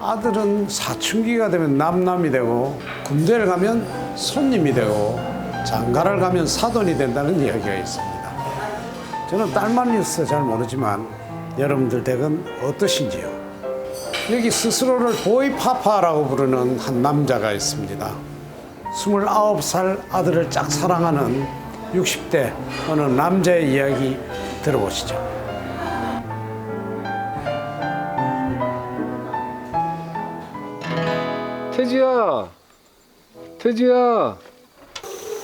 아들은 사춘기가 되면 남남이 되고 군대를 가면 손님이 되고 장가를 가면 사돈이 된다는 이야기가 있습니다. 저는 딸만 있어 잘 모르지만 여러분들 댁은 어떠신지요? 여기 스스로를 보이파파라고 부르는 한 남자가 있습니다. 29살 아들을 짝사랑하는 60대 어느 남자의 이야기 들어보시죠. 태지야, 태지야,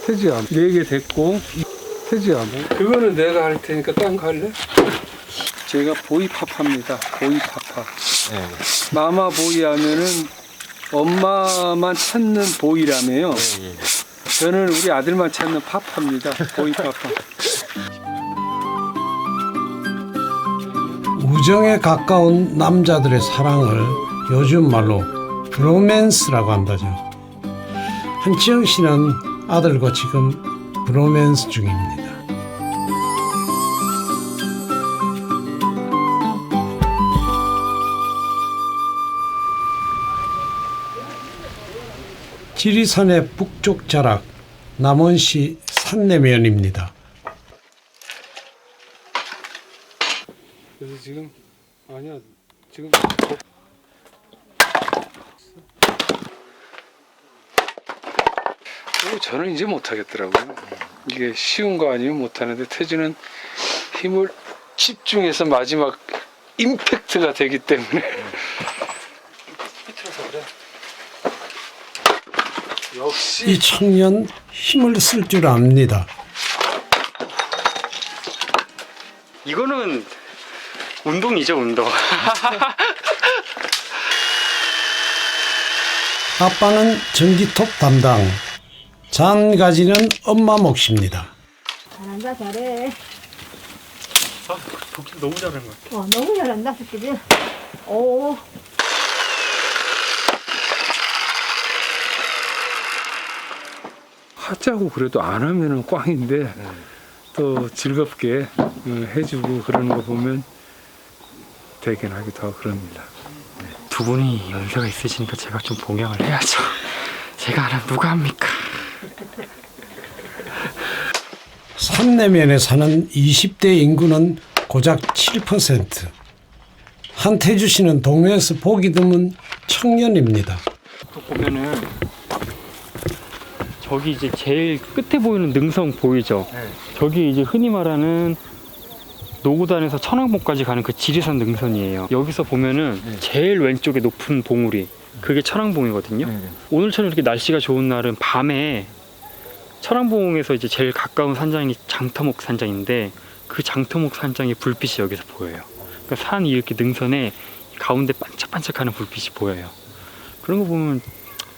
태지야, 4개 됐고, 태지야, 뭐 그거는 내가 할 테니까 딴 거 할래? 제가 보이파파입니다. 보이파파. 네. 마마보이 하면은 엄마만 찾는 보이라며요. 네. 저는 우리 아들만 찾는 파파입니다. 보이파파. 우정에 가까운 남자들의 사랑을 요즘 말로 브로맨스라고 한다죠. 한지영 씨는 아들과 지금 브로맨스 중입니다. 지리산의 북쪽 자락 남원시 산내면입니다. 그래서 지금 아니야 지금 저는 이제 못하겠더라고요. 이게 쉬운 거 아니면 못하는데 태주는 힘을 집중해서 마지막 임팩트가 되기 때문에 역시 이 청년 힘을 쓸 줄 압니다. 이거는 운동이죠, 운동. 아빠는 전기톱 담당, 잔가지는 엄마 몫입니다. 잘한다, 잘해. 도끼 너무 잘하는 것 같아. 너무 잘한다, 새끼들. 오. 하자고 그래도 안 하면은 꽝인데 또 즐겁게 해주고 그러는 거 보면 되긴 하기도 하고 그럽니다. 두 분이 연세가 있으시니까 제가 좀 봉양을 해야죠. 제가 안 하면 누가 합니까? 산내면에 사는 20대 인구는 고작 7%. 한태주 씨는 동네에서 보기 드문 청년입니다. 또 보면은 저기 이제 제일 끝에 보이는 능성 보이죠? 네. 저기 이제 흔히 말하는 노구단에서 천왕봉까지 가는 그 지리산 능선이에요. 여기서 보면은 제일 왼쪽에 높은 봉우리, 그게 천왕봉이거든요. 오늘처럼 이렇게 날씨가 좋은 날은 밤에 천왕봉에서 이제 제일 가까운 산장이 장터목 산장인데 그 장터목 산장의 불빛이 여기서 보여요. 그러니까 산 이렇게 능선에 가운데 반짝반짝하는 불빛이 보여요. 그런 거 보면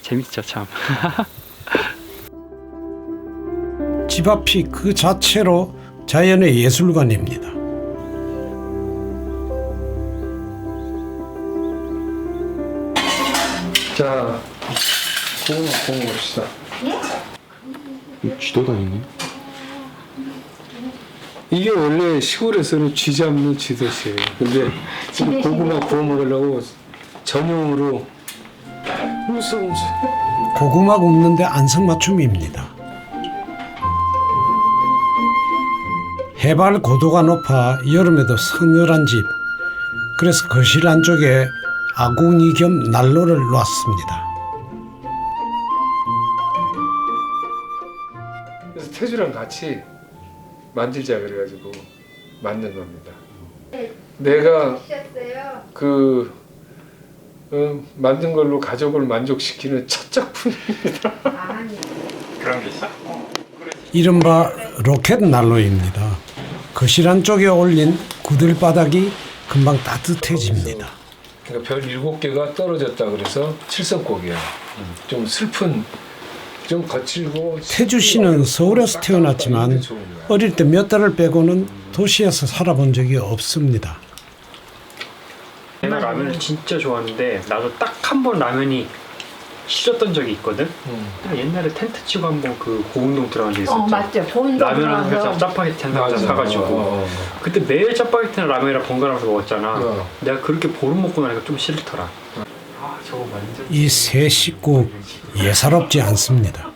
재밌죠, 참. 집 앞이 그 자체로 자연의 예술관입니다. 자, 고구마 봅시다. 쥐도다니네. 이게 원래 시골에서는 쥐 잡는 쥐덫이에요. 근데 지금 고구마 구워 먹으려고 전용으로 무슨 고구마 굽는데 안성맞춤입니다. 해발 고도가 높아 여름에도 서늘한 집. 그래서 거실 안쪽에 아궁이 겸 난로를 놓았습니다. 그래서 태주랑 같이 만들자 그래가지고 만든 겁니다. 내가 그 만든 걸로 가족을 만족시키는 첫 작품입니다. 그런 게 있어? 이른바 로켓 난로입니다. 거실 안쪽에 올린 구들바닥이 금방 따뜻해집니다. 그러니까 별 7개가 떨어졌다 그래서 칠성곡이야. 좀 슬픈, 좀 거칠고. 태주 씨는 서울에서 태어났지만 어릴 때 몇 달을 빼고는 도시에서 살아본 적이 없습니다. 내가 라면을 진짜 좋아하는데 나도 딱 한 번 라면이 싫었던 적이 있거든. 옛날에 텐트 치고 한번 그 고운동 들어간 적 있었죠. 맞죠. 고운동 라면을 들어가서. 해서 짜파게티 한 상자 사가지고 그때 매일 짜파게티랑 라면이랑 번갈아서 먹었잖아. 내가 그렇게 보름 먹고 나니까 좀 싫더라. 이 세 식구 예사롭지 않습니다.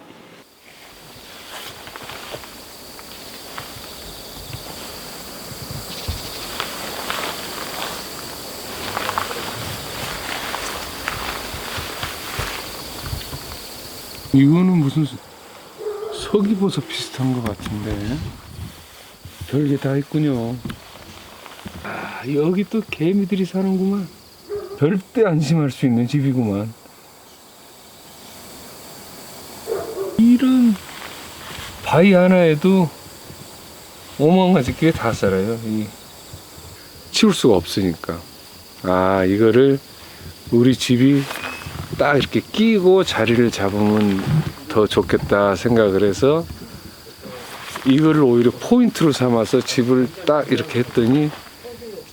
이거는 무슨 서기버섯 비슷한 것 같은데 별게 다 있군요. 아, 여기 또 개미들이 사는구만. 절대 안심할 수 있는 집이구만. 이런 바위 하나에도 어마어마하게 다 살아요. 치울 수가 없으니까. 아, 이거를 우리 집이 딱 이렇게 끼고 자리를 잡으면 더 좋겠다 생각을 해서 이거를 오히려 포인트로 삼아서 집을 딱 이렇게 했더니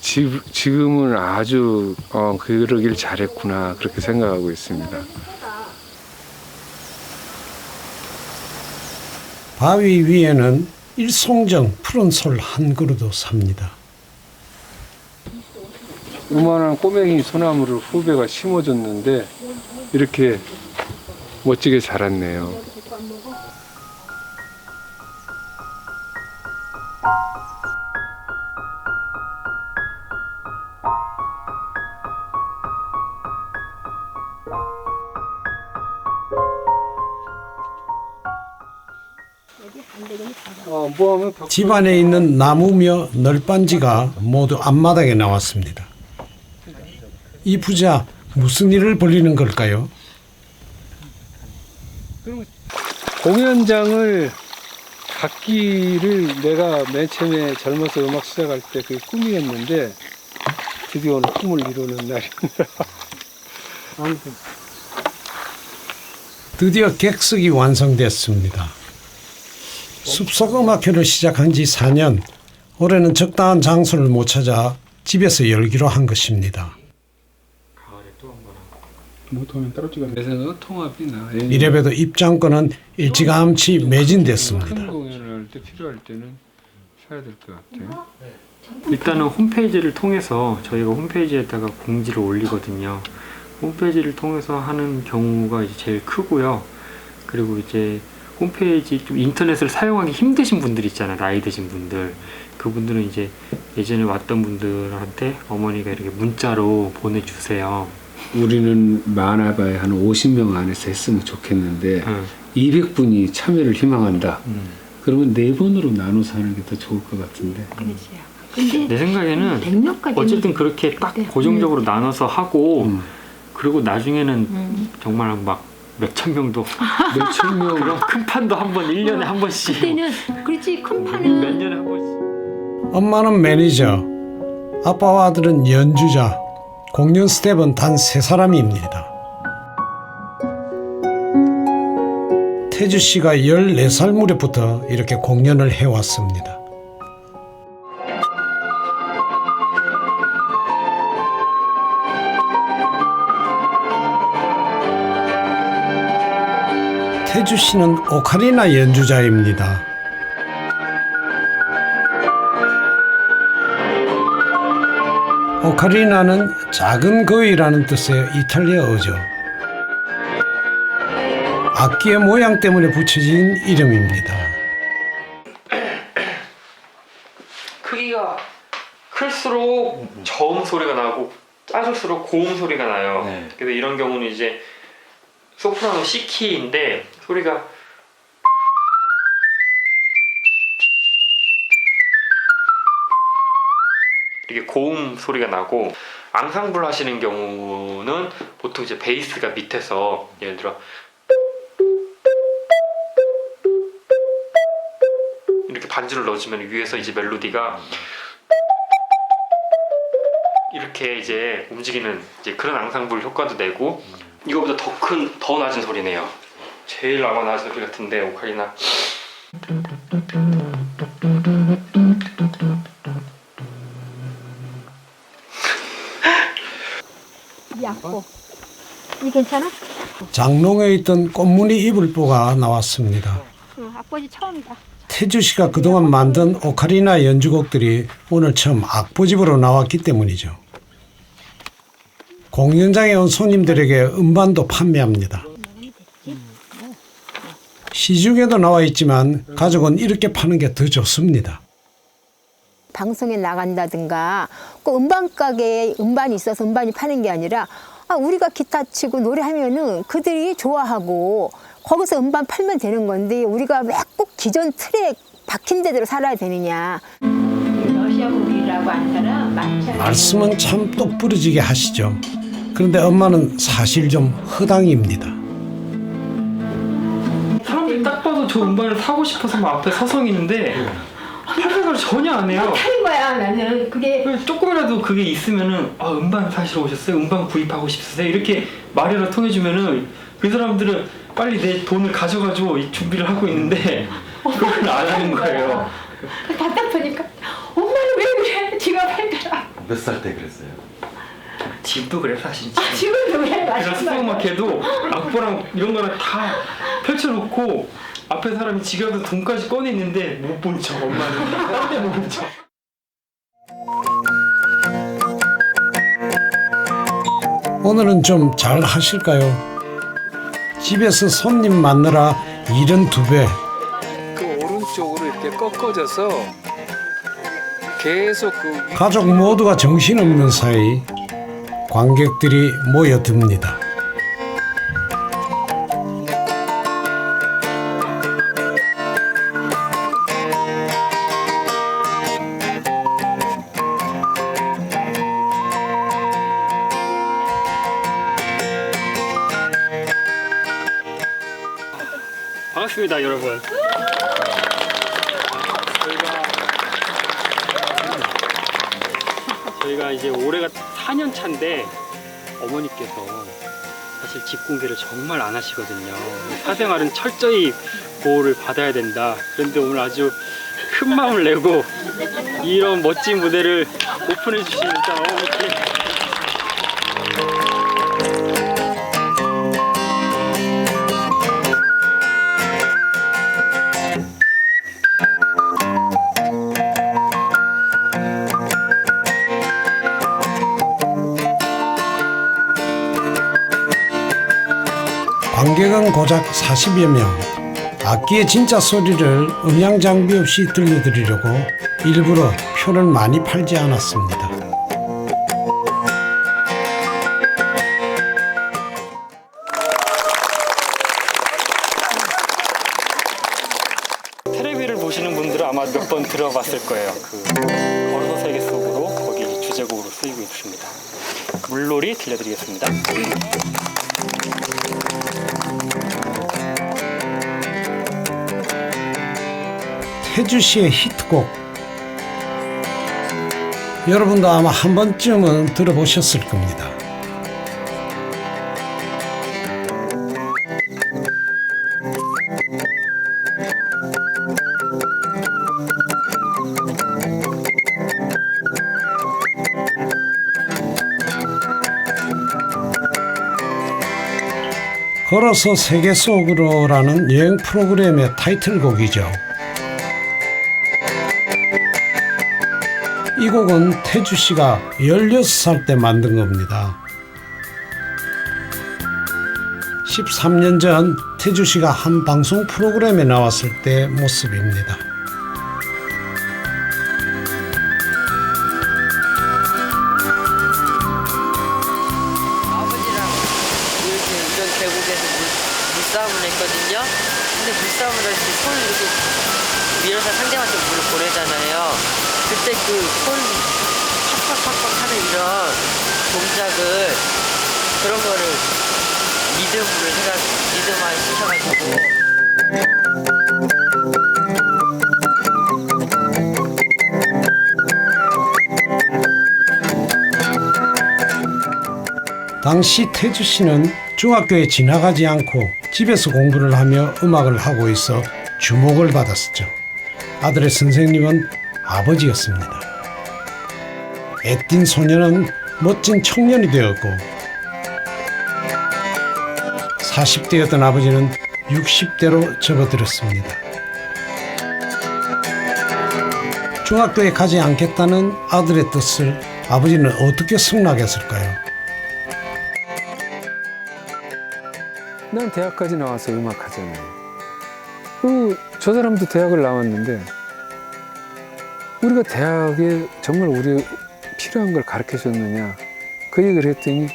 지금은 아주 그러길 잘했구나 그렇게 생각하고 있습니다. 바위 위에는 일송정 푸른 솔 한 그루도 삽니다. 요만한 꼬맹이 소나무를 후배가 심어줬는데 이렇게 멋지게 자랐네요. 집 안에 있는 나무며 널빤지가 모두 앞마당에 나왔습니다. 이 부자 무슨 일을 벌이는 걸까요? 공연장을 갖기를 내가 맨 처음에 젊어서 음악 시작할 때 그게 꿈이었는데 드디어 오늘 꿈을 이루는 날입니다. 아무튼 드디어 객석이 완성됐습니다. 숲속 음악회를 시작한 지 4년, 올해는 적당한 장소를 못 찾아 집에서 열기로 한 것입니다. 내 생각은 통합이나 이래봬도 입장권은 일찌감치 매진됐습니다. 큰 공연을 할 때 필요할 때는 사야 될 것 같아요. 일단은 홈페이지를 통해서 저희가 홈페이지에다가 공지를 올리거든요. 홈페이지를 통해서 하는 경우가 이제 제일 크고요. 그리고 이제 홈페이지 좀 인터넷을 사용하기 힘드신 분들 있잖아요. 나이 드신 분들. 그분들은 이제 예전에 왔던 분들한테 어머니가 이렇게 문자로 보내주세요. 우리는 많아봐야 한 50명 안에서 했으면 좋겠는데 200분이 참여를 희망한다. 그러면 4번으로 나눠서 하는 게 더 좋을 것 같은데. 그렇지요. 근데 내 생각에는 100명까지 어쨌든 그렇게 딱 고정적으로 나눠서 하고 그리고 나중에는 정말 막 몇천 명도 몇천 명 그런 큰 판도 한 번 1년에 한 번씩 그때는 그렇지 큰 몇 판은 년에 한 번씩 엄마는 매니저, 아빠와 아들은 연주자, 공연 스텝은 단 3사람입니다. 태주 씨가 14살 무렵부터 이렇게 공연을 해왔습니다. 태주 씨는 오카리나 연주자입니다. 오카리나는 작은 거위라는 뜻의 이탈리아어죠. 악기의 모양 때문에 붙여진 이름입니다. 크기가 클수록 저음 소리가 나고 작을수록 고음 소리가 나요. 그래서 이런 경우는 이제 소프라노 C키인데 소리가 이렇게 고음 소리가 나고, 앙상블 하시는 경우는 보통 이제 베이스가 밑에서 예를 들어 이렇게 반주를 넣어주면 위에서 이제 멜로디가 이렇게 이제 움직이는 이제 그런 앙상블 효과도 내고, 이거보다 더 낮은 소리네요. 제일 아마 낮은 소리 같은데 오카리나. 이 악보. 이 괜찮아? 장롱에 있던 꽃무늬 이불보가 나왔습니다. 악보지 처음이다. 태주 씨가 그동안 만든 오카리나 연주곡들이 오늘 처음 악보집으로 나왔기 때문이죠. 공연장에 온 손님들에게 음반도 판매합니다. 시중에도 나와 있지만 가족은 이렇게 파는 게 더 좋습니다. 방송에 나간다든가 꼭 음반 가게에 음반이 있어서 음반이 파는 게 아니라 우리가 기타 치고 노래하면은 그들이 좋아하고 거기서 음반 팔면 되는 건데 우리가 왜 꼭 기존 틀에 박힌 대로 살아야 되느냐. 러시아 곡이라고 안 살아? 많잖아. 말씀은 참 똑부러지게 하시죠. 그런데 엄마는 사실 좀 허당입니다. 사람들이 딱 봐도 저 음반을 사고 싶어서 막 앞에 서성이는데 팔 생각을 전혀 안 해요. 하는 거야 나는. 그게 조금이라도 그게 있으면은 음반 사시러 오셨어요? 음반 구입하고 싶으세요? 이렇게 말이라도 통해주면은 그 사람들은 빨리 내 돈을 가져가지고 이 준비를 하고 있는데 그걸 안 하는 거예요. 답답하니까 엄마는 왜 그래? 지가 팔더라. 몇 살 때 그랬어요? 집도 그래 사실. 지금도 왜 그래서 수박마켓도 악보랑 이런 거랑 다 펼쳐놓고 앞에 사람이 지갑에서 돈까지 꺼내있는데 못 본 척, 엄마는 딴데 못 본 척. 오늘은 좀 잘 하실까요? 집에서 손님 만나라 일은 2배. 그 오른쪽으로 이렇게 꺾어져서 계속 그 가족 모두가 정신없는 사이 관객들이 모여듭니다. 반갑습니다, 여러분. 저희가 이제 올해가 4년 차인데 어머니께서 사실 집 공개를 정말 안 하시거든요. 사생활은 철저히 보호를 받아야 된다. 그런데 오늘 아주 큰 마음을 내고 이런 멋진 무대를 오픈해 주신 일단 어머니께 관객은 고작 40여 명. 악기의 진짜 소리를 음향 장비 없이 들려드리려고 일부러 표를 많이 팔지 않았습니다. 텔레비를 보시는 분들은 아마 몇 번 들어봤을 거예요. 그 걸어서 세계 속으로 거기 주제곡으로 쓰이고 있습니다. 물놀이 들려드리겠습니다. 태주 씨의 히트곡. 여러분도 아마 한 번쯤은 들어보셨을 겁니다. 걸어서 세계 속으로라는 여행 프로그램의 타이틀곡이죠. 이 곡은 태주 씨가 16살 때 만든 겁니다. 13년 전 태주 씨가 한 방송 프로그램에 나왔을 때 모습입니다. 아버지랑 이렇게 이런 계곡에서 물싸움을 했거든요. 근데 물싸움을 할 때 손을 이렇게 밀어서 상대한테 물을 보내잖아요. 그때 그 손 팍팍팍팍 하는 이런 동작을 그런 거를 리듬화에 시켜가지고 당시 태주 씨는 중학교에 지나가지 않고 집에서 공부를 하며 음악을 하고 있어 주목을 받았었죠. 아들의 선생님은 아버지였습니다. 애띤 소녀는 멋진 청년이 되었고 40대였던 아버지는 60대로 접어들었습니다. 중학교에 가지 않겠다는 아들의 뜻을 아버지는 어떻게 승낙했을까요? 난 대학까지 나와서 음악 하잖아요. 그리고 저 사람도 대학을 나왔는데 우리가 대학에 정말 우리 필요한 걸 가르쳐 줬느냐 그 얘기를 했더니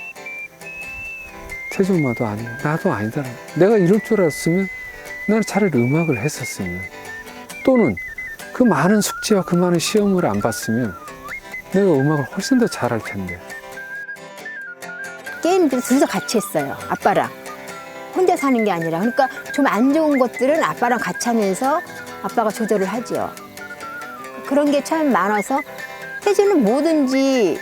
태주 엄마도 아니고 나도 아니더라. 내가 이럴 줄 알았으면 나는 차라리 음악을 했었으면 또는 그 많은 숙제와 그 많은 시험을 안 봤으면 내가 음악을 훨씬 더 잘할 텐데. 게임도 둘이서 같이 했어요. 아빠랑. 혼자 사는 게 아니라. 그러니까 좀 안 좋은 것들은 아빠랑 같이 하면서 아빠가 조절을 하죠. 그런 게 참 많아서 태주는 뭐든지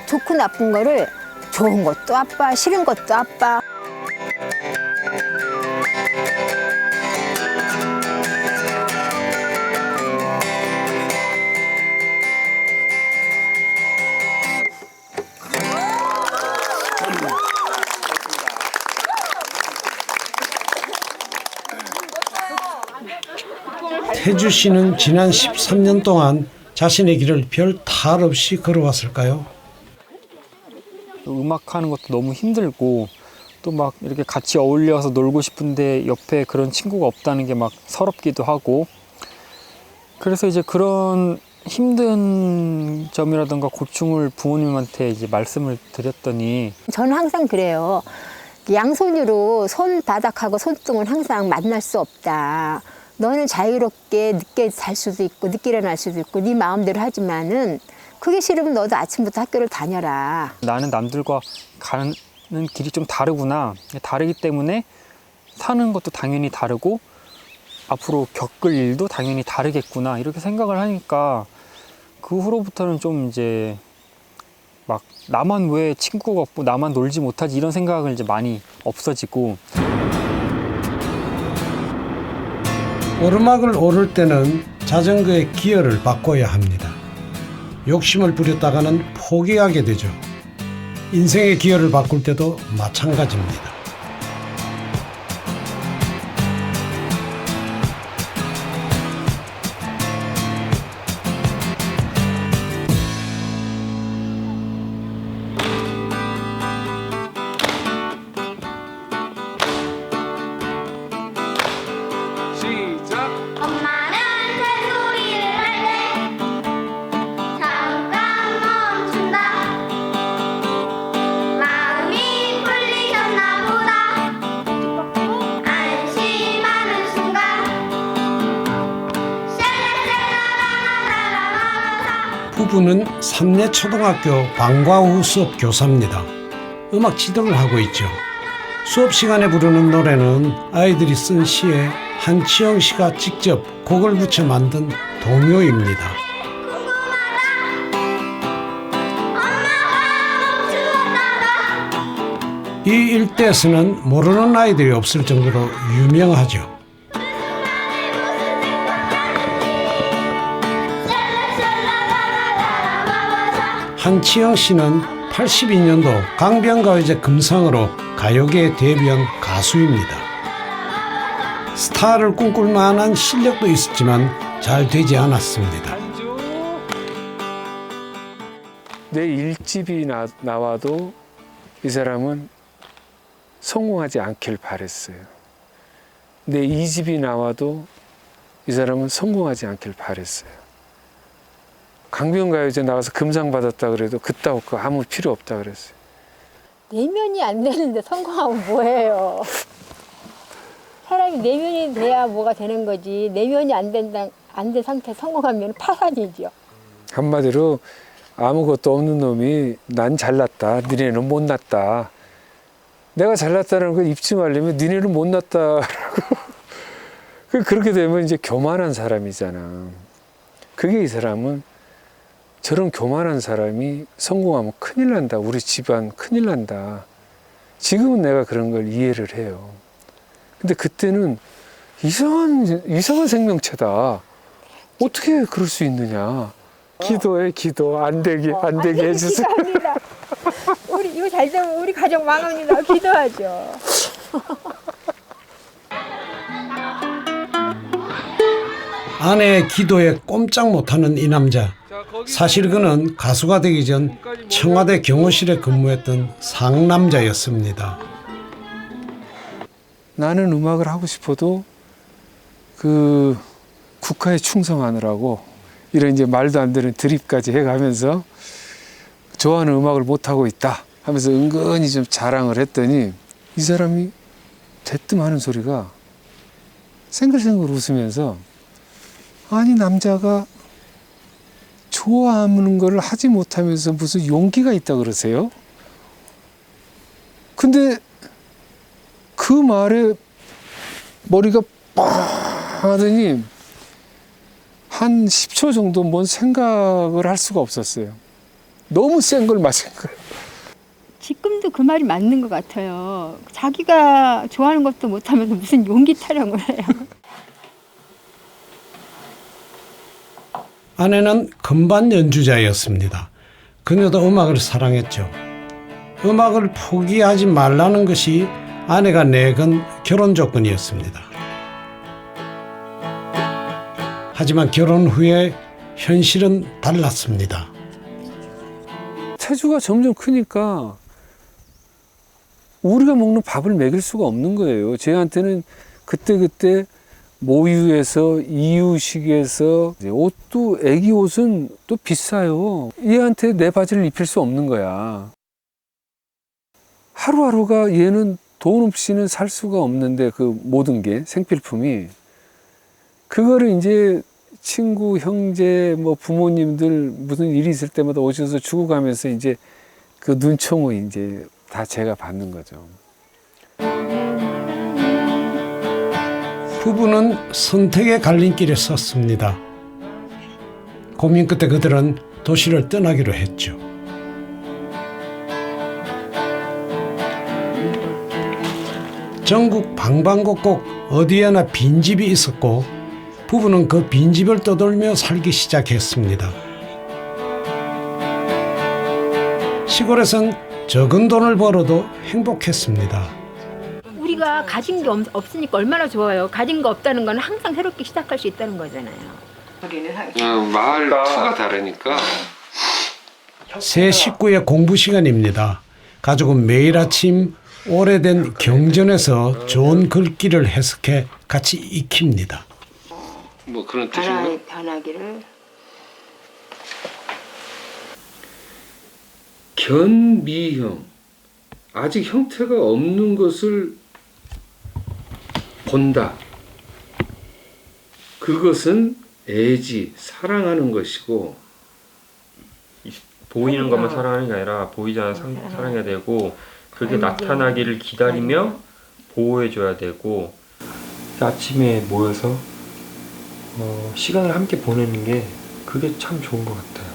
좋고 나쁜 거를 좋은 것도 아빠, 싫은 것도 아빠. 태주 씨는 지난 13년 동안 자신의 길을 별 탈 없이 걸어왔을까요? 음악하는 것도 너무 힘들고 또 막 이렇게 같이 어울려서 놀고 싶은데 옆에 그런 친구가 없다는 게 막 서럽기도 하고 그래서 이제 그런 힘든 점이라든가 고충을 부모님한테 이제 말씀을 드렸더니 저는 항상 그래요. 양손으로 손바닥하고 손등은 항상 만날 수 없다. 너는 자유롭게 늦게 잘 수도 있고 늦게 일어날 수도 있고 네 마음대로 하지만은 그게 싫으면 너도 아침부터 학교를 다녀라. 나는 남들과 가는 길이 좀 다르구나. 다르기 때문에 사는 것도 당연히 다르고 앞으로 겪을 일도 당연히 다르겠구나. 이렇게 생각을 하니까 그 후로부터는 좀 이제 막 나만 왜 친구가 없고 나만 놀지 못하지 이런 생각을 이제 많이 없어지고 오르막을 오를 때는 자전거의 기어를 바꿔야 합니다. 욕심을 부렸다가는 포기하게 되죠. 인생의 기어를 바꿀 때도 마찬가지입니다. 시작. 엄마는 새소리를 할 때 잠깐 멈춘다. 마음이 풀리셨나 보다. 안심하는 순간 샬랄랄랄랄랄랄라. 부부는 삼례초등학교 방과후 수업 교사입니다. 음악 지도를 하고 있죠. 수업 시간에 부르는 노래는 아이들이 쓴 시에 한치영 씨가 직접 곡을 붙여 만든 동요입니다. 이 일대에서는 모르는 아이들이 없을 정도로 유명하죠. 한치영 씨는 82년도 강변가요제 금상으로 가요계에 데뷔한 가수입니다. 스타를 꿈꿀 만한 실력도 있었지만 잘 되지 않았습니다. 내 1집이 나와도 이 사람은 성공하지 않길 바랬어요. 내 2집이 나와도 이 사람은 성공하지 않길 바랬어요. 강변가요제 나가서 금상 받았다 그래도 그따위 거 아무 필요 없다 그랬어요. 내면이 안 되는데 성공하면 뭐예요? 사람이 내면이 돼야 뭐가 되는 거지. 내면이 안 된 상태에 성공하면 파산이죠. 한마디로 아무것도 없는 놈이 난 잘났다, 니네는 못났다. 내가 잘났다는 걸 입증하려면 니네는 못났다라고. 그렇게 되면 이제 교만한 사람이잖아. 그게 이 사람은 저런 교만한 사람이 성공하면 큰일 난다. 우리 집안 큰일 난다. 지금은 내가 그런 걸 이해를 해요. 근데 그때는 이상한 생명체다. 어떻게 그럴 수 있느냐. 기도해, 기도. 안 되게 해주세요. 기도합니다. 우리 이거 잘 되면 우리 가족 망합니다. 기도하죠. 아내의 기도에 꼼짝 못하는 이 남자. 사실 그는 가수가 되기 전 청와대 경호실에 근무했던 상남자였습니다. 나는 음악을 하고 싶어도 그 국가에 충성하느라고 이런 이제 말도 안 되는 드립까지 해가면서 좋아하는 음악을 못하고 있다 하면서 은근히 좀 자랑을 했더니 이 사람이 대뜸 하는 소리가 생글생글 웃으면서 아니 남자가 좋아하는 거를 하지 못하면서 무슨 용기가 있다 그러세요? 근데 그 말에 머리가 뻥 하더니 한 10초 정도 뭔 생각을 할 수가 없었어요. 너무 센 걸 마신 거예요. 지금도 그 말이 맞는 것 같아요. 자기가 좋아하는 것도 못하면서 무슨 용기 타령을 해요. 아내는 건반 연주자였습니다. 그녀도 음악을 사랑했죠. 음악을 포기하지 말라는 것이 아내가 내건 결혼 조건이었습니다. 하지만 결혼 후에 현실은 달랐습니다. 태주가 점점 크니까 우리가 먹는 밥을 먹일 수가 없는 거예요. 쟤한테는 그때그때 모유에서 이유식에서 옷도 애기 옷은 또 비싸요. 얘한테 내 바지를 입힐 수 없는 거야. 하루하루가 얘는 돈 없이는 살 수가 없는데 그 모든 게 생필품이 그거를 이제 친구, 형제, 뭐 부모님들 무슨 일이 있을 때마다 오셔서 주고 가면서 이제 그 눈총을 이제 다 제가 받는 거죠. 부부는 선택의 갈림길에 섰습니다. 고민 끝에 그들은 도시를 떠나기로 했죠. 전국 방방곡곡 어디에나 빈집이 있었고 부부는 그 빈집을 떠돌며 살기 시작했습니다. 시골에선 적은 돈을 벌어도 행복했습니다. 우리가 가진 게 없으니까 얼마나 좋아요. 가진 거 없다는 건 항상 새롭게 시작할 수 있다는 거잖아요. 마을 투가 다르니까. 새 식구의 공부 시간입니다. 가족은 매일 아침 오래된 경전에서 좋은 글귀를 해석해 같이 익힙니다. 뭐 그런 뜻인가? 변하기를. 견미형. 아직 형태가 없는 것을 본다. 그것은 애지, 사랑하는 것이고 보이는 것만 사랑하는 게 아니라 보이지 않는 사랑해야 되고 그게 나타나기를 기다리며 보호해줘야 되고 아침에 모여서 시간을 함께 보내는 게 그게 참 좋은 것 같아요.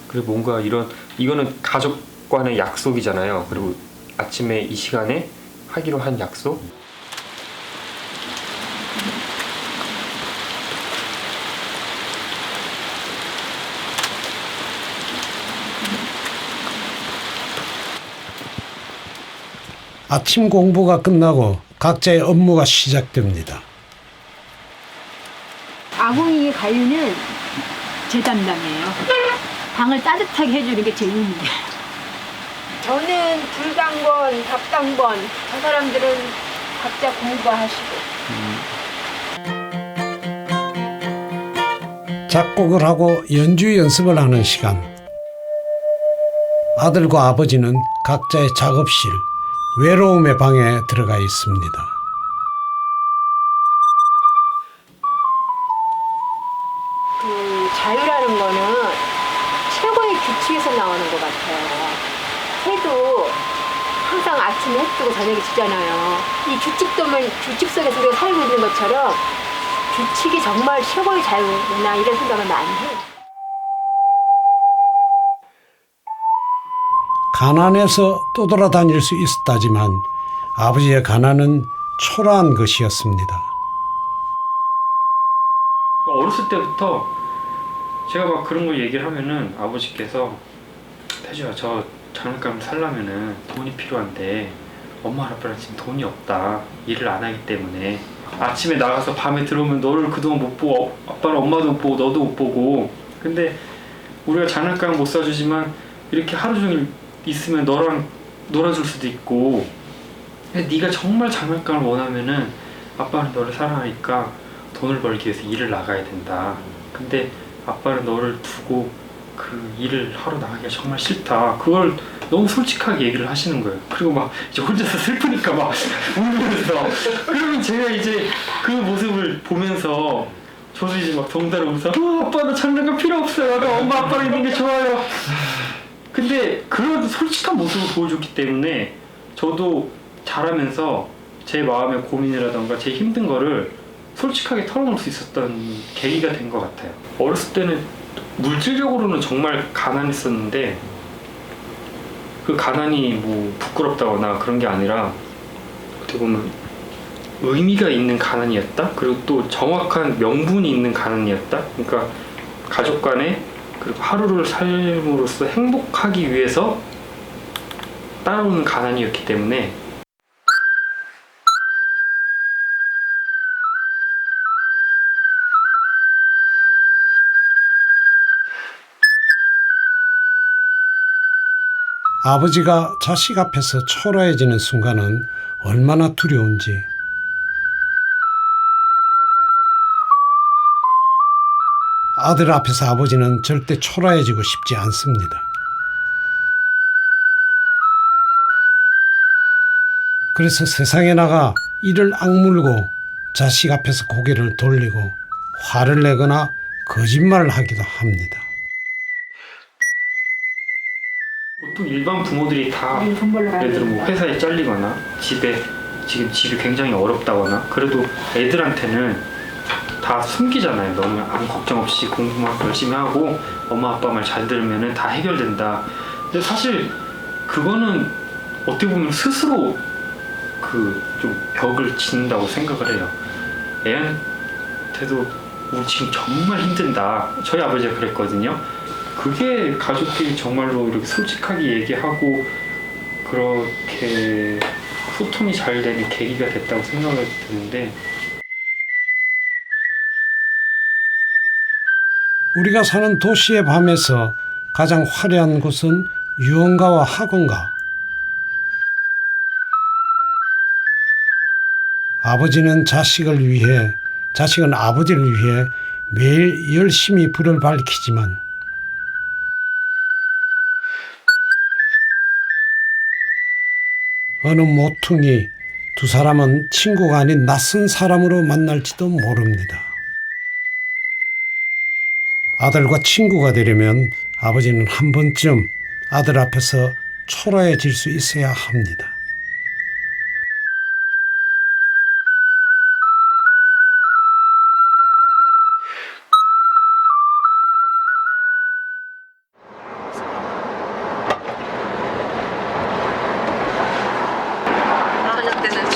그리고 뭔가 이거는 가족 간의 약속이잖아요. 그리고 아침에 이 시간에 하기로 한 약속. 아침 공부가 끝나고 각자의 업무가 시작됩니다. 아궁이 가위는 제 담당이에요. 방을 따뜻하게 해주는 게 제 일이에요. 저는 불당번, 답당번, 저 사람들은 각자 공부하시고. 작곡을 하고 연주 연습을 하는 시간. 아들과 아버지는 각자의 작업실, 외로움의 방에 들어가 있습니다. 자유라는 거는 최고의 규칙에서 나오는 것 같아요. 해도 항상 아침에 해 뜨고 저녁에 지잖아요. 이 규칙 속에서 우리가 살고 있는 것처럼 규칙이 정말 최고의 자유구나 이런 생각을 많이 해요. 가난해서 떠돌아다닐 수 있었다지만 아버지의 가난은 초라한 것이었습니다. 어렸을 때부터 제가 막 그런 걸 얘기를 하면은 아버지께서 태주야 저 장난감 살려면은 돈이 필요한데 엄마 아빠랑 지금 돈이 없다. 일을 안 하기 때문에 아침에 나가서 밤에 들어오면 너를 그동안 못 보고 아빠는 엄마도 못 보고 너도 못 보고 근데 우리가 장난감 못 사주지만 이렇게 하루 종일 있으면 너랑 놀아줄 수도 있고 근데 네가 정말 장난감을 원하면은 아빠는 너를 사랑하니까 돈을 벌기 위해서 일을 나가야 된다. 근데 아빠는 너를 두고 그 일을 하러 나가기가 정말 싫다. 그걸 너무 솔직하게 얘기를 하시는 거예요. 그리고 막 이제 혼자서 슬프니까 막 울면서 그러면 제가 이제 그 모습을 보면서 저도 이제 막 덩달아 웃어. 아빠 나 장난감 필요 없어요. 나 엄마 아빠랑 있는 게 좋아요. 근데 그런 솔직한 모습을 보여줬기 때문에 저도 자라면서 제 마음의 고민이라던가 제 힘든 거를 솔직하게 털어놓을 수 있었던 계기가 된 것 같아요. 어렸을 때는 물질적으로는 정말 가난했었는데 그 가난이 뭐 부끄럽다거나 그런 게 아니라 어떻게 보면 의미가 있는 가난이었다. 그리고 또 정확한 명분이 있는 가난이었다. 그러니까 가족 간에 그리고 하루를 삶으로써 행복하기 위해서 따라오는 가난이었기 때문에 아버지가 자식 앞에서 초라해지는 순간은 얼마나 두려운지. 아들 앞에서 아버지는 절대 초라해지고 싶지 않습니다. 그래서 세상에 나가 이를 악물고 자식 앞에서 고개를 돌리고 화를 내거나 거짓말을 하기도 합니다. 보통 일반 부모들이 다 예를 들어 뭐 회사에 잘리거나 지금 집이 굉장히 어렵다거나 그래도 애들한테는 다 숨기잖아요. 너무 아무 걱정 없이 공부만 열심히 하고 엄마 아빠 말 잘 들으면 다 해결된다. 근데 사실 그거는 어떻게 보면 스스로 그 좀 벽을 짓는다고 생각을 해요. 애한테도 우리 지금 정말 힘든다. 저희 아버지가 그랬거든요. 그게 가족끼리 정말로 이렇게 솔직하게 얘기하고 그렇게 소통이 잘 되는 계기가 됐다고 생각이 드는데 우리가 사는 도시의 밤에서 가장 화려한 곳은 유흥가와 학원가. 아버지는 자식을 위해, 자식은 아버지를 위해 매일 열심히 불을 밝히지만 어느 모퉁이 두 사람은 친구가 아닌 낯선 사람으로 만날지도 모릅니다. 아들과 친구가 되려면 아버지는 한 번쯤 아들 앞에서 초라해질 수 있어야 합니다. 저녁 때는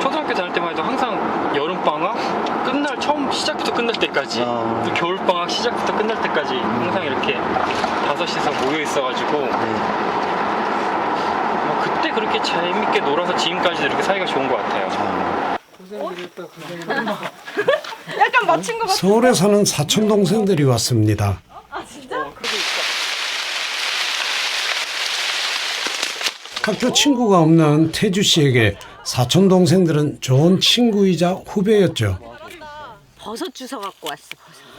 초등학교 다닐 때만 해도 항상 여름방학 끝날 처음 시작부터 끝날 때까지 또 겨울방학 시작부터 끝날 때까지 항상 이렇게 5시서 모여 있어가지고 뭐 그때 그렇게 재밌게 놀아서 지금까지도 이렇게 사이가 좋은 것 같아요. 약간 맞춘 것 같아. 서울에 사는 사촌 동생들이 왔습니다. 학교 친구가 없는 태주 씨에게 사촌 동생들은 좋은 친구이자 후배였죠. 버섯 주워 갖고 왔어.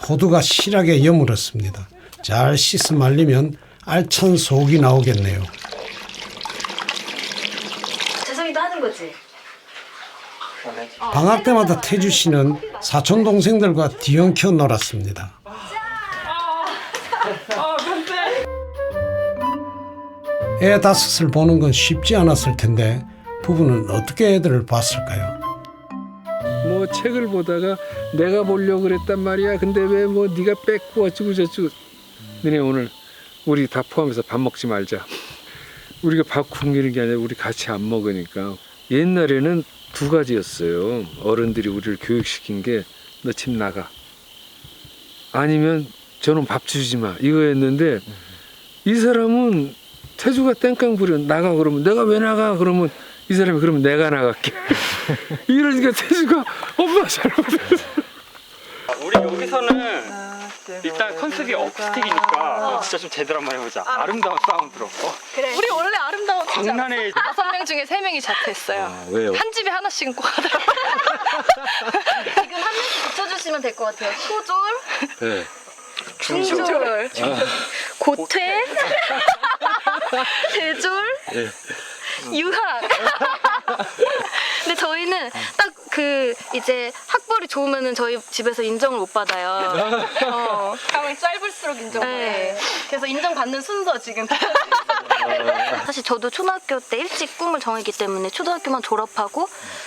호두가 실하게 여물었습니다. 잘 씻어 말리면 알찬 속이 나오겠네요. 재성이도 하는 거지? 방학 때마다 태주 씨는 사촌 동생들과 뒤엉켜 놀았습니다. 애 5을 보는 건 쉽지 않았을 텐데 부부는 어떻게 애들을 봤을까요? 뭐 책을 보다가 내가 보려고 그랬단 말이야. 근데 왜 뭐 네가 뺏고 어쩌고 저쩌고. 너네 오늘 우리 다 포함해서 밥 먹지 말자. 우리가 밥 굶기는 게 아니라 우리 같이 안 먹으니까. 옛날에는 2가지였어요. 어른들이 우리를 교육시킨 게 너 집 나가. 아니면 저는 밥 주지 마. 이거였는데 이 사람은 태주가 땡깡 부려 나가 그러면 내가 왜 나가 그러면 이 사람이 그러면 내가 나갈게. 이러니까 태주가 엄마 잘못했어. 우리 여기서는 일단 컨셉이 어쿠스틱이니까 진짜 좀 제대로 한번 해보자. 아름다운 사운드로. 우리 원래 아름다운 광란의 5명 중에 3명이 자퇴했어요. 왜요? 한 집에 하나씩은 꼭 하더라고요. 지금 한 명씩 붙여주시면 될 것 같아요. 소졸, 네. 중졸, 고퇴, 대졸, 유학. 근데 저희는 딱 그 이제 학벌이 좋으면은 저희 집에서 인정을 못 받아요. 가만히 짧을수록 인정을 네. 그래서 인정받는 순서 지금. 사실 저도 초등학교 때 일찍 꿈을 정했기 때문에 초등학교만 졸업하고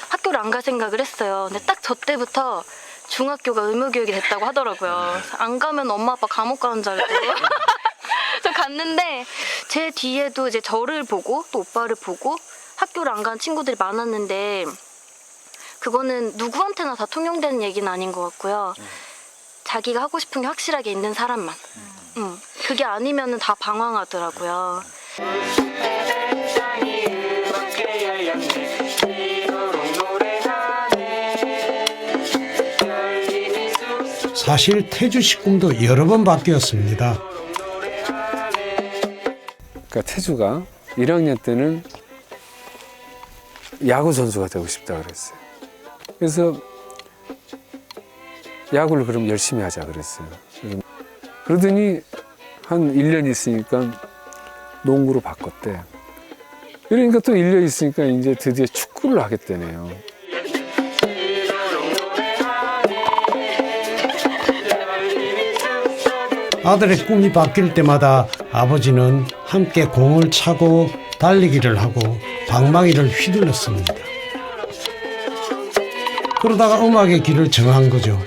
학교를 안 갈 생각을 했어요. 근데 딱 저 때부터 중학교가 의무교육이 됐다고 하더라고요. 안 가면 엄마 아빠 감옥 가는 줄 알고. 저 갔는데 제 뒤에도 이제 저를 보고 또 오빠를 보고 학교를 안 간 친구들이 많았는데 그거는 누구한테나 다 통용되는 얘기는 아닌 것 같고요. 자기가 하고 싶은 게 확실하게 있는 사람만. 그게 아니면은 다 방황하더라고요. 사실 태주씨 꿈도 여러 번 바뀌었습니다. 그러니까 태주가 1학년 때는 야구 선수가 되고 싶다 그랬어요. 그래서 야구를 그럼 열심히 하자 그랬어요. 그러더니 한 1년 있으니까 농구로 바꿨대. 그러니까 또 1년 있으니까 이제 드디어 축구를 하겠다네요. 아들의 꿈이 바뀔 때마다 아버지는 함께 공을 차고 달리기를 하고 방망이를 휘둘렀습니다. 그러다가 음악의 길을 정한 거죠.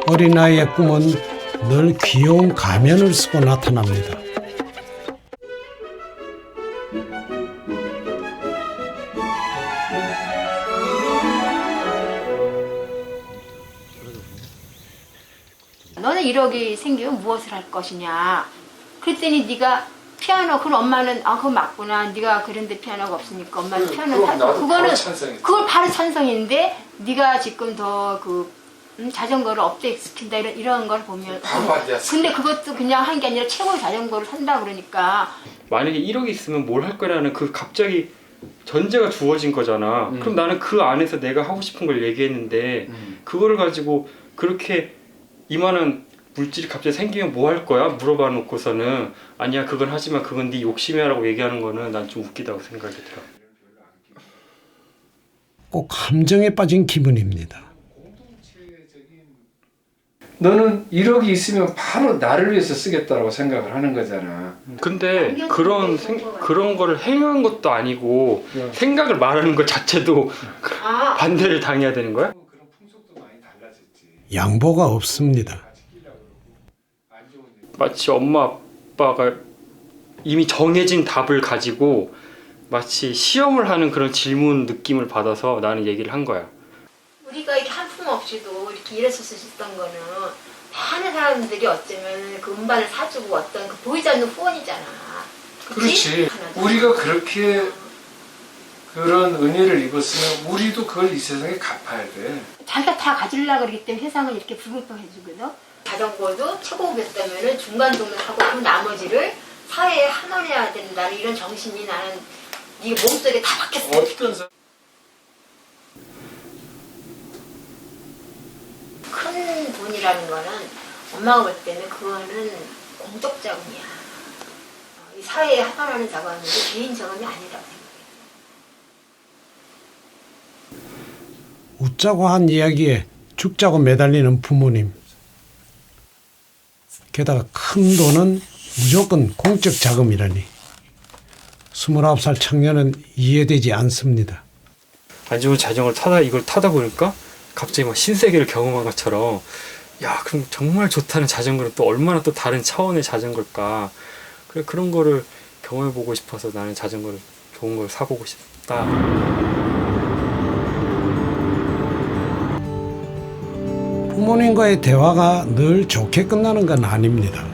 어린아이의 꿈은 늘 귀여운 가면을 쓰고 나타납니다. 너는 1억이 생기면 무엇을 할 것이냐. 그랬더니 네가 피아노, 그럼 엄마는 아 그거 맞구나. 네가 그런데 피아노가 없으니까 엄마는 피아노 사고 그거는 그걸 바로 찬성인데 네가 지금 더 자전거를 업데이트시킨다 이런 걸 보면 근데 그것도 그냥 한 게 아니라 최고의 자전거를 산다 그러니까 만약에 1억이 있으면 뭘 할 거라는 그 갑자기 전제가 주어진 거잖아. 그럼 나는 그 안에서 내가 하고 싶은 걸 얘기했는데 그거를 가지고 그렇게 이만한 물질이 갑자기 생기면 뭐 할 거야? 물어봐 놓고서는 아니야 그건 하지마 그건 네 욕심이야 라고 얘기하는 거는 난 좀 웃기다고 생각이 들어. 꼭 함정에 빠진 기분입니다. 너는 1억이 있으면 바로 나를 위해서 쓰겠다라고 생각을 하는 거잖아. 근데 그런 거를 행한 것도 아니고 생각을 말하는 것 자체도 반대를 당해야 되는 거야? 양보가 없습니다. 마치 엄마 아빠가 이미 정해진 답을 가지고 마치 시험을 하는 그런 질문 느낌을 받아서 나는 얘기를 한 거야. 우리가 이렇게 한 푼 없이도 이렇게 일해서 쓰셨던 거는 많은 사람들이 어쩌면 그 음반을 사주고 어떤 그 보이지 않는 후원이잖아. 그렇지. 우리가 그렇게 그런 은혜를 입었으면 우리도 그걸 이 세상에 갚아야 돼. 자기가 다 가지려고 그러기 때문에 세상을 이렇게 불공평 해주거든. 자전거도 최고급이었다면 중간 정도 하고 그 나머지를 사회에 환원해야 된다는 이런 정신이 나는 네 몸속에 다 박혔어. 어떤 큰 돈이라는 거는 엄마가 볼 때는 그거는 공적 자금이야. 이 사회에 환원하는 자금인데 개인 자금이 아니라고 생각해. 웃자고 한 이야기에 죽자고 매달리는 부모님. 게다가 큰 돈은 무조건 공적 자금이라니. 29살 청년은 이해되지 않습니다. 안 좋은 자전거를 이걸 타다 보니까 갑자기 막 신세계를 경험한 것처럼 야 그럼 정말 좋다는 자전거는 또 얼마나 또 다른 차원의 자전거일까. 그래 그런 거를 경험해보고 싶어서 나는 자전거를 좋은 걸 사보고 싶다. 부모님과의 대화가 늘 좋게 끝나는 건 아닙니다.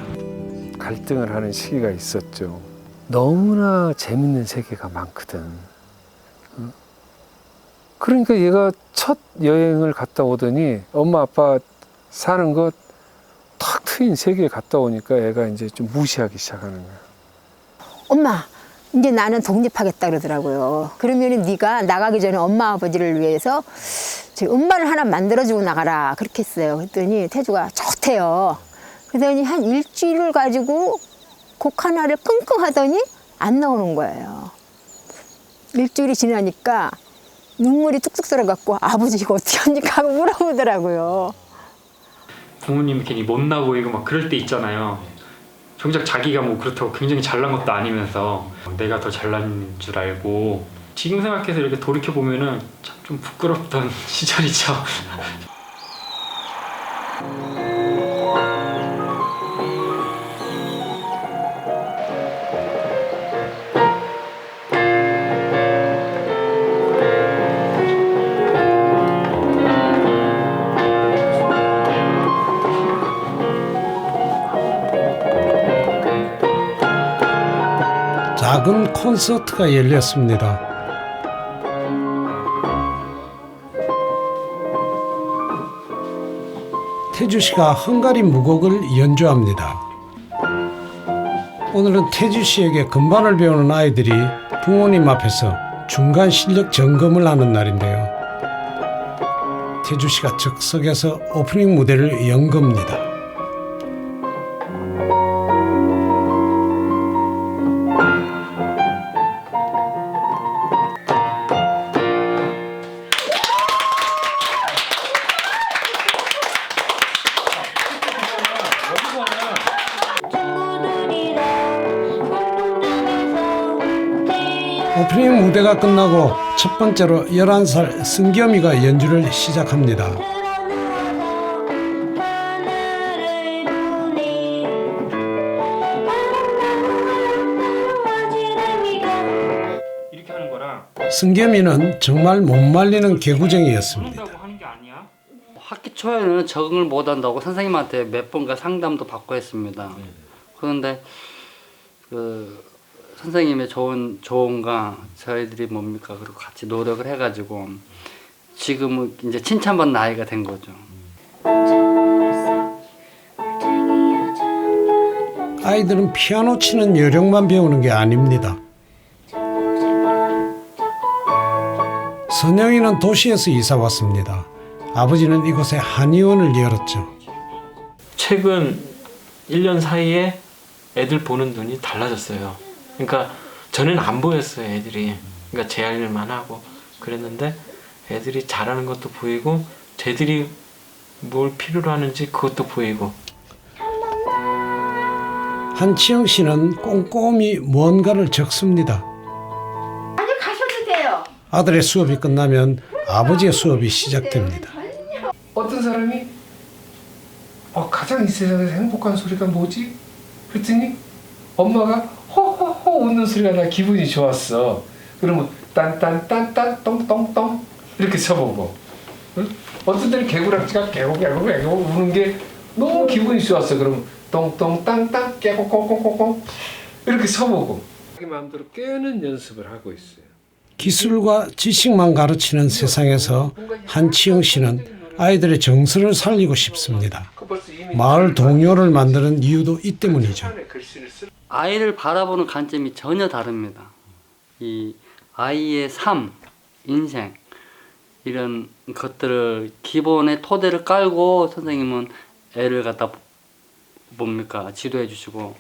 갈등을 하는 시기가 있었죠. 너무나 재밌는 세계가 많거든. 그러니까 얘가 첫 여행을 갔다 오더니 엄마 아빠 사는 것 탁 트인 세계에 갔다 오니까 애가 이제 좀 무시하기 시작하는 거야. 엄마, 이제 나는 독립하겠다 그러더라고요. 그러면은 네가 나가기 전에 엄마 아버지를 위해서 음반을 하나 만들어주고 나가라 그렇게 했어요. 그랬더니 태주가 좋대요. 그러더니 한 일주일을 가지고 곡 하나를 끙끙 하더니 안 나오는 거예요. 일주일이 지나니까 눈물이 뚝뚝 썰어갖고 아버지 이거 어떻게 합니까 하고 물어보더라고요. 부모님이 괜히 못나 보이고 막 그럴 때 있잖아요. 정작 자기가 뭐 그렇다고 굉장히 잘난 것도 아니면서 내가 더 잘난 줄 알고 지금 생각해서 이렇게 돌이켜 보면은 참 좀 부끄럽던 시절이죠. 작은 콘서트가 열렸습니다. 태주 씨가 헝가리 무곡을 연주합니다. 오늘은 태주 씨에게 건반을 배우는 아이들이 부모님 앞에서 중간 실력 점검을 하는 날인데요. 태주 씨가 즉석에서 오프닝 무대를 연 겁니다. 오프닝 무대가 끝나고 첫 번째로 11살 승겸이가 연주를 시작합니다. 이렇게 하는 거랑 승겸이는 정말 못 말리는 개구쟁이였습니다. 한다고 하는 게 아니야. 학기 초에는 적응을 못한다고 선생님한테 몇 번가 상담도 받고 했습니다. 그런데 그 선생님의 좋은 조언과 저희들이 뭡니까 그리고 같이 노력을 해가지고 지금은 이제 칭찬받는 나이가 된 거죠. 아이들은 피아노 치는 요령만 배우는 게 아닙니다. 선영이는 도시에서 이사 왔습니다. 아버지는 이곳에 한의원을 열었죠. 최근 1년 사이에 애들 보는 눈이 달라졌어요. 그러니까 전에는 안 보였어요, 애들이. 그러니까 제 할 일만 하고 그랬는데 애들이 잘하는 것도 보이고 쟤들이 뭘 필요로 하는지 그것도 보이고. 한치영 씨는 꼼꼼히 뭔가를 적습니다. 아니 가셔도 돼요. 아들의 수업이 끝나면 아버지의 수업이 시작됩니다. 어떤 사람이 가장 이 세상에서 행복한 소리가 뭐지? 그랬더니 엄마가 호호호 웃는 소리가 나 기분이 좋았어. 그러면 딴딴딴딴 똥똥똥 이렇게 쳐보고, 응? 어떤 때는 개구락지가 개고개고 우는 게 너무 기분이 좋았어. 그러면 똥똥 땅땅 깨고꼬꼬꼬꼬 이렇게 쳐보고 자기 마음대로 깨는 연습을 하고 있어요. 기술과 지식만 가르치는 세상에서 한치영 씨는 아이들의 정서를 살리고 싶습니다. 마을 동요를 만드는 이유도 이 때문이죠. 아이를 바라보는 관점이 전혀 다릅니다. 이 아이의 삶, 인생 이런 것들을 기본의 토대를 깔고 선생님은 애를 갖다 뭡니까 지도해 주시고.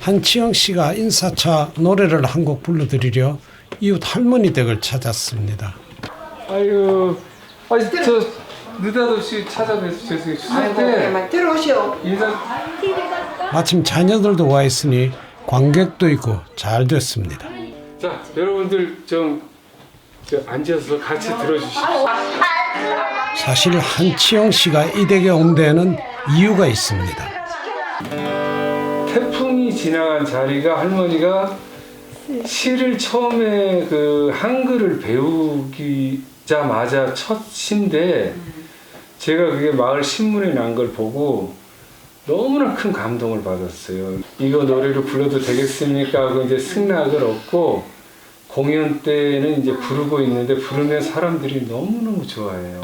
한치영 씨가 인사차 노래를 한 곡 불러드리려 이웃 할머니 댁을 찾았습니다. 아유, 저 느닷없이 찾아뵈서 죄송해요. 추석 때 들어오시오. 마침 자녀들도 와 있으니 관객도 있고 잘 됐습니다. 자, 여러분들 좀 앉아서 같이 들어주십시오. 사실 한치영 씨가 이 댁에 온 데에는 이유가 있습니다. 태풍이 지나간 자리가 할머니가 시를 처음에 그 한글을 배우기자마자 첫 시인데 제가 그게 마을 신문에 난 걸 보고 너무나 큰 감동을 받았어요. 이거 노래를 불러도 되겠습니까 하고 이제 승낙을 얻고 공연 때는 이제 부르고 있는데 부르면 사람들이 너무너무 좋아해요.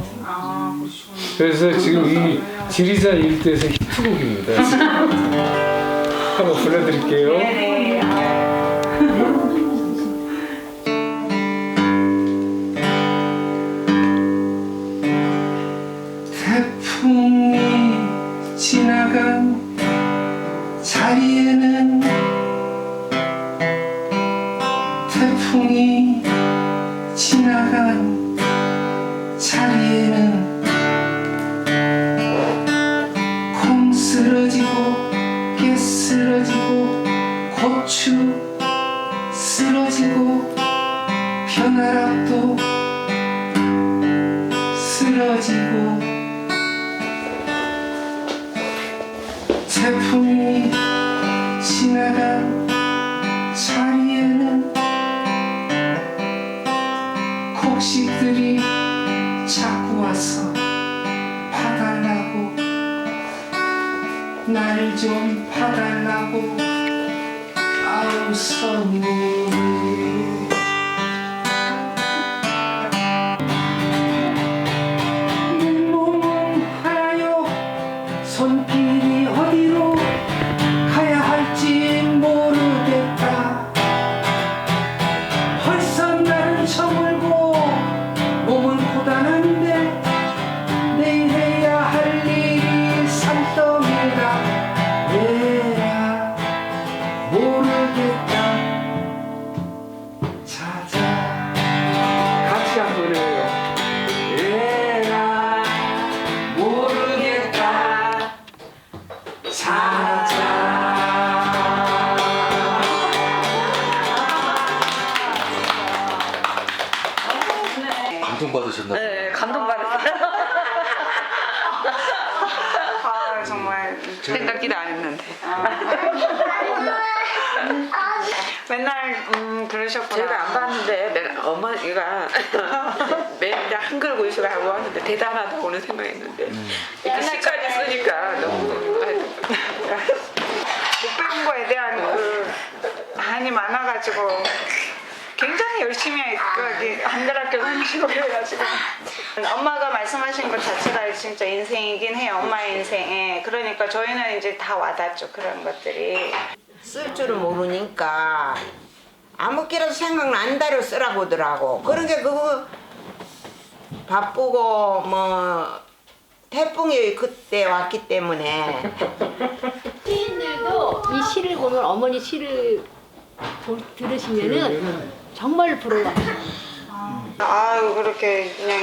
그래서 지금 이 지리산 일대에서 히트곡입니다. 한번 불러드릴게요. 태풍이 지나간 자리에는 태풍이 지나간 자리에는 콩 쓰러지고 깨 쓰러지고 고추 쓰러지고 변화락도 쓰러지고 태풍이 지나간 자리에는 곡식들이 자꾸 와서 봐달라고 날 좀 봐달라고 아우 선물을 내 몸은 하여 손길이 어디로 가야 할지 모르겠다. 벌써 나는 저물고 몸은 고단한데 내일 해야 할 일이 산더미라. 왜야 모르겠다. 찾아 같이 한번 해요. 왜야 모르겠다. 찾아. 감동받으셨나 봐요. 네, 감동받았어요. 아, 정말 생각지도 안 했는데. 맨날 그러셨구나. 제가 안 봤는데 내가 어머니가 맨날 한글 구이식을 하고 하는데 대단하다고 오늘 생각했는데 이렇게 시까지 쓰니까 너무 못 배운 거에 대한 그 한이 많아가지고 굉장히 열심히 한글학교 다니시고 그래가지고 엄마가 말씀하신 것 자체가 진짜 인생이긴 해요. 엄마의 인생에. 그러니까 저희는 이제 다 와닿죠. 그런 것들이. 쓸 줄을 모르니까 아무끼라도 생각난다로 쓰라고 하더라고. 그런 게 그거 바쁘고 뭐 태풍이 그때 왔기 때문에 시인들도 이 시를 보면 어머니 시를 들으시면은 정말 부러워요. 아유 그렇게 그냥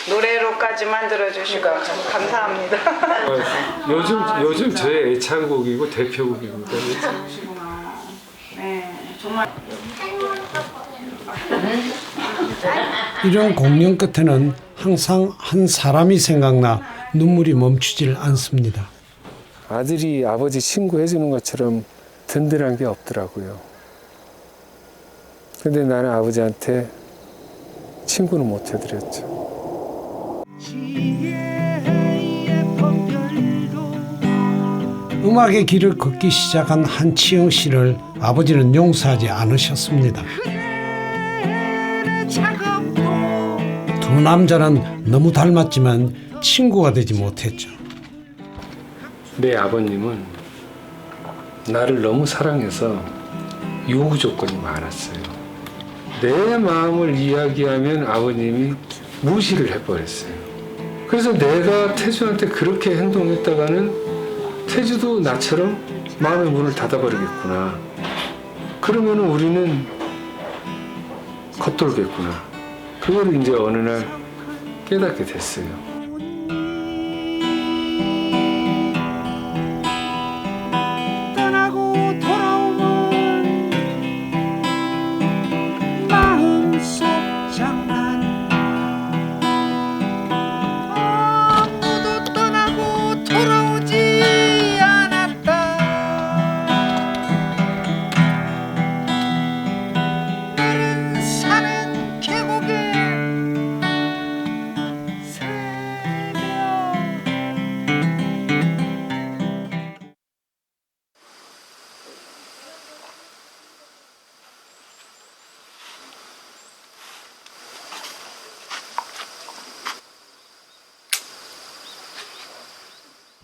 노래로까지 만들어주시고 참 감사합니다. 요즘 저의 애창곡이고 대표곡입니다. 네, 정말. 이런 공연 끝에는 항상 한 사람이 생각나 눈물이 멈추질 않습니다. 아들이 아버지 친구 해주는 것처럼 든든한 게 없더라고요. 근데 나는 아버지한테 친구는 못 해드렸죠. 음악의 길을 걷기 시작한 한치영 씨를 아버지는 용서하지 않으셨습니다. 두 남자는 너무 닮았지만 친구가 되지 못했죠. 내 아버님은 나를 너무 사랑해서 요구 조건이 많았어요. 내 마음을 이야기하면 아버님이 무시를 해버렸어요. 그래서 내가 태주한테 그렇게 행동했다가는 태주도 나처럼 마음의 문을 닫아버리겠구나. 그러면 우리는 겉돌겠구나. 그걸 이제 어느 날 깨닫게 됐어요.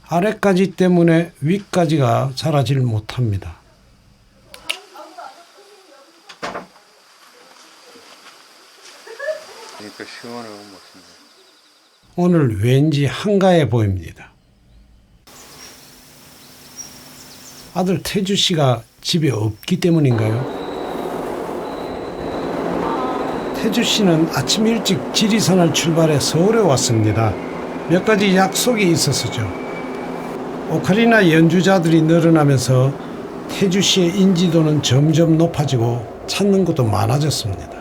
아래까지 때문에 위까지가 자라질 못합니다. 그러니까 시원하고 멋있네. 오늘 왠지 한가해 보입니다. 아들 태주 씨가 집에 없기 때문인가요? 태주 씨는 아침 일찍 지리산을 출발해 서울에 왔습니다. 몇 가지 약속이 있었죠. 오카리나 연주자들이 늘어나면서 태주 씨의 인지도는 점점 높아지고 찾는 곳도 많아졌습니다.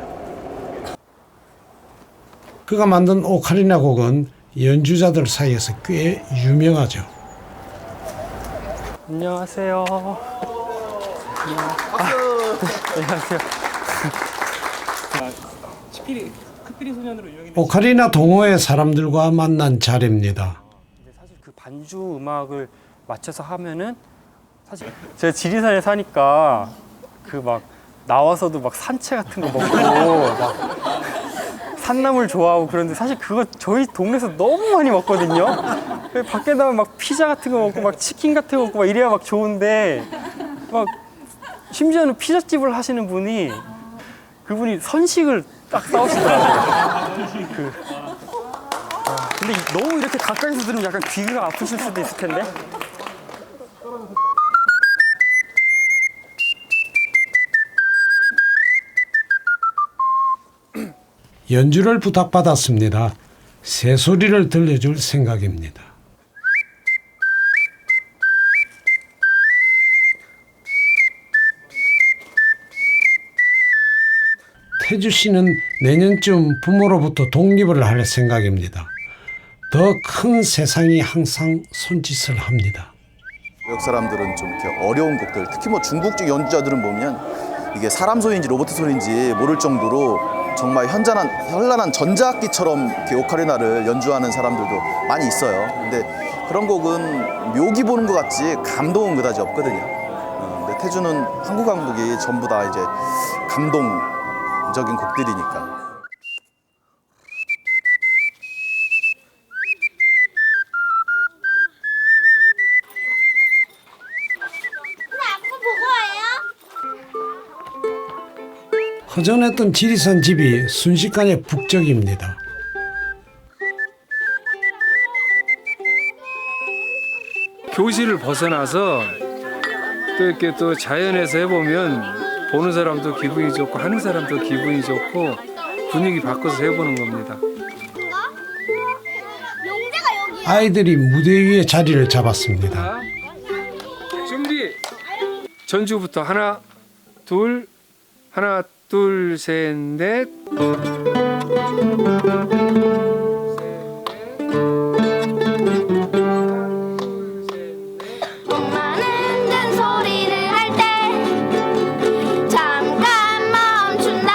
그가 만든 오카리나 곡은 연주자들 사이에서 꽤 유명하죠. 안녕하세요. 안녕하세요. 오카리나 동호회 사람들과 만난 자리입니다. 사실 그 반주 음악을 맞춰서 하면은 사실 제가 지리산에 사니까 그 막 나와서도 막 산채 같은 거 먹고 막 산나물 좋아하고 그런데 사실 그거 저희 동네에서 너무 많이 먹거든요. 밖에 나면 막 피자 같은 거 먹고 막 치킨 같은 거 먹고 막 이래야 막 좋은데 막 심지어는 피자집을 하시는 분이 그분이 선식을 딱 싸우시더라고요. 근데 너무 이렇게 가까이서 들으면 약간 귀가 아프실 수도 있을 텐데. 연주를 부탁받았습니다. 새소리를 들려줄 생각입니다. 태주 씨는 내년쯤 부모로부터 독립을 할 생각입니다. 더 큰 세상이 항상 손짓을 합니다. 외국 사람들은 좀 이렇게 어려운 곡들, 특히 뭐 중국적 연주자들은 보면 이게 사람 소리인지 로봇 소리인지 모를 정도로 정말 현란한 전자악기처럼 이렇게 오카리나를 연주하는 사람들도 많이 있어요. 근데 그런 곡은 묘기 보는 것 같지 감동은 그다지 없거든요. 근데 태주는 한국 한국이 전부 다 이제 감동적인 곡들이니까. 허전했던 지리산 집이 순식간에 북적입니다. 교실을 벗어나서 또 이렇게 또 자연에서 해보면 보는 사람도 기분이 좋고 하는 사람도 기분이 좋고 분위기 바꿔서 해보는 겁니다. 아이들이 무대 위에 자리를 잡았습니다. 준비! 전주부터 하나, 둘, 셋, 넷. 엄마는 잔소리를 할 때 잠깐 멈춘다.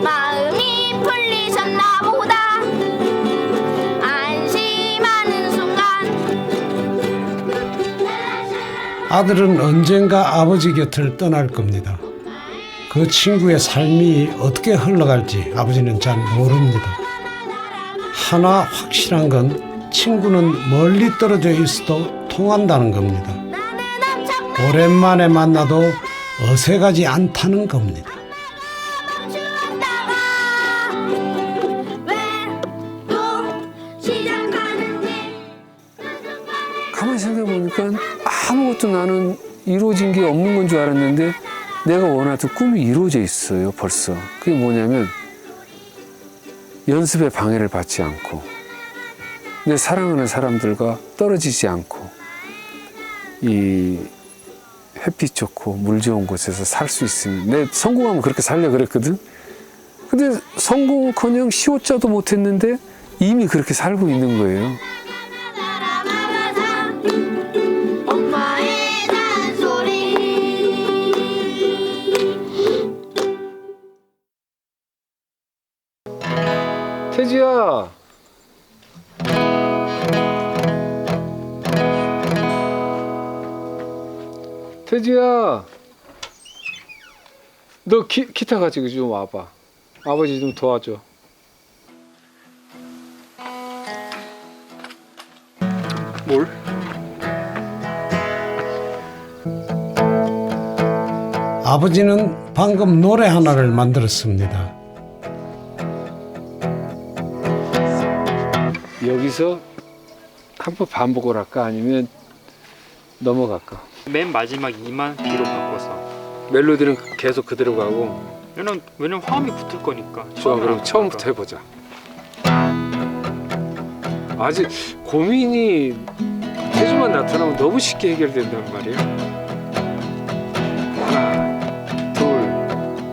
마음이 풀리셨나 보다. 안심하는 순간 아들은 언젠가 아버지 곁을 떠날 겁니다. 그 친구의 삶이 어떻게 흘러갈지 아버지는 잘 모릅니다. 하나 확실한 건 친구는 멀리 떨어져 있어도 통한다는 겁니다. 오랜만에 만나도 어색하지 않다는 겁니다. 가만히 생각해보니까 아무것도 나는 이루어진 게 없는 건 줄 알았는데 내가 원하던 꿈이 이루어져 있어요, 벌써. 그게 뭐냐면 연습에 방해를 받지 않고 내 사랑하는 사람들과 떨어지지 않고 이 햇빛 좋고 물 좋은 곳에서 살 수 있으면 내 성공하면 그렇게 살려 그랬거든. 근데 성공은커녕 시옷자도 못했는데 이미 그렇게 살고 있는 거예요. 엄마의 잔소리. 태지야. 태지야. 너 기타 가지고 좀 와봐. 아버지 좀 도와줘. 뭘? 아버지는 방금 노래 하나를 만들었습니다. 여기서 한번 반복을 할까 아니면 넘어갈까? 맨 마지막 이만 B로 바꿔서. 멜로디는 계속 그대로 가고. 왜냐면 화음이 붙을 거니까. 좋아, 그럼 처음부터 해보자. 아직 고민이 태주만 나타나면 너무 쉽게 해결된단 말이야.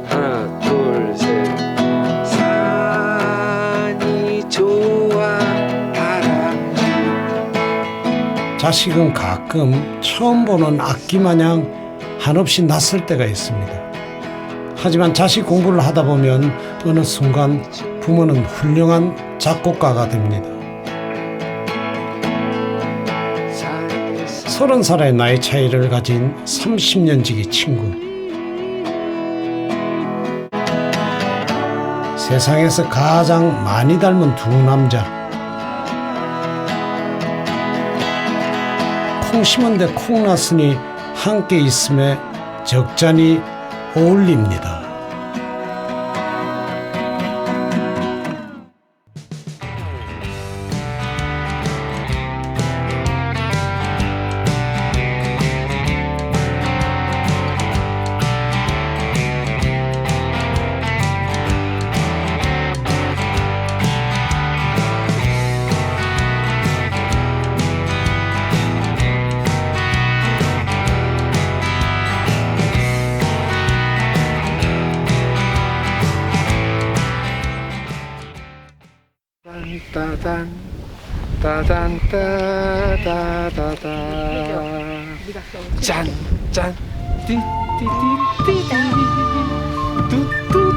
하나 둘 셋. 산이 좋아 바람. 자식은 가끔 처음 보는 악기 마냥 한없이 낯설 때가 있습니다. 하지만 자식 공부를 하다 보면 어느 순간 부모는 훌륭한 작곡가가 됩니다. 30살의 나이 차이를 가진 30년 지기 친구. 세상에서 가장 많이 닮은 두 남자. 콩 심은 데 콩 났으니 함께 있음에 적잖이 어울립니다. 따단 따단 따다다다 짠짠 띠띠띠띠 뚜뚜